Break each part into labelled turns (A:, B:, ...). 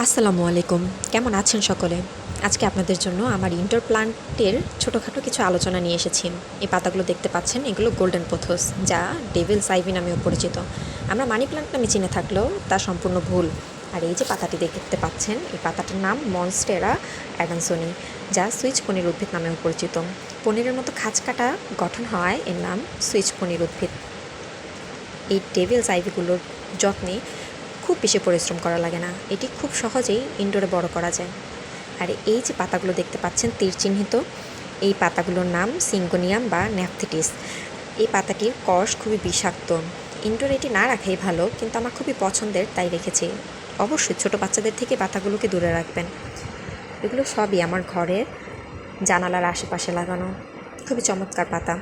A: আসসালামু আলাইকুম। কেমন আছেন সকলে? আজকে আপনাদের জন্য আমার ইনডোর প্লান্টের ছোটোখাটো কিছু আলোচনা নিয়ে এসেছি। এই পাতাগুলো দেখতে পাচ্ছেন, এগুলো গোল্ডেন পোথোস, যা ডেভিলস আইভি নামেও পরিচিত। আমরা মানি প্লান্ট নামে চিনে থাকলেও তা সম্পূর্ণ ভুল। আর এই যে পাতাটি দেখতে পাচ্ছেন, এই পাতাটার নাম মনস্টেরা অ্যাডামসনি, যা সুইচ পনির উদ্ভিদ নামেও পরিচিত। পনিরের মতো খাঁজকাটা গঠন হওয়ায় এর নাম সুইচ পনির উদ্ভিদ। এই ডেভিলস আইভিগুলোর যত্নে খুব বেশি পরিশ্রম করা লাগে না, এটি খুব সহজেই ইনডোরে বড় করা যায়। আর এই যে পাতাগুলো দেখতে পাচ্ছেন তীর চিহ্নিত, এই পাতাগুলোর নাম সিঙ্গোনিয়াম বা ন্যাপথিটিস। এই পাতাটির কষ খুবই বিষাক্ত, ইনডোরে এটি না রাখাই ভালো, কিন্তু আমার খুবই পছন্দের তাই রেখেছি। অবশ্যই ছোটো বাচ্চাদের থেকে পাতাগুলোকে দূরে রাখবেন। এগুলো সবই আমার ঘরের জানালার আশেপাশে লাগানো, খুবই চমৎকার পাতা।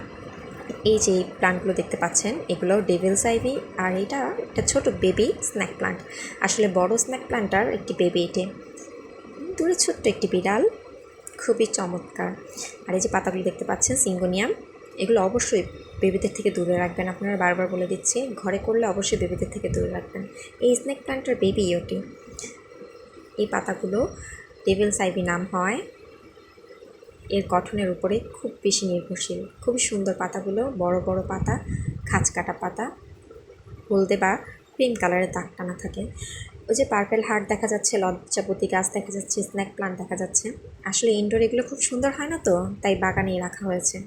A: এই যে প্লান্টগুলো দেখতে পাচ্ছেন, এগুলো ডেভিলস আইভি, আর এটা একটা ছোট বেবি স্ন্যাক প্লান্ট। আসলে বড় স্ন্যাক প্লান্টার একটি বেবি এটি। দূরে ছোট্ট একটি বিড়াল, খুবই চমৎকার। আর এই যে পাতাগুলো দেখতে পাচ্ছেন সিঙ্গোনিয়াম, এগুলো অবশ্যই বেবিদের থেকে দূরে রাখবেন। আপনারা বারবার বলে দিচ্ছি, ঘরে করলে অবশ্যই বেবিদের থেকে দূরে রাখবেন। এই স্ন্যাক প্লান্টার বেবি ওটি। এই পাতাগুলো ডেভিলস আইভি নাম হয় এর গঠনের উপরে খুব বেশি নির্ভরশীল। খুবই সুন্দর পাতাগুলো, বড় বড় পাতা, খাঁজ কাটা পাতা, হলদে বা ক্রিম কালারের দাগ টানা থাকে। ওই যে পার্পেল হার্ট দেখা যাচ্ছে, লজ্জাপতি গাছ দেখা যাচ্ছে, স্ন্যাক প্লান্ট দেখা যাচ্ছে। আসলে ইনডোর এগুলো খুব সুন্দর হয় না, তো তাই বাগানেই রাখা হয়েছে।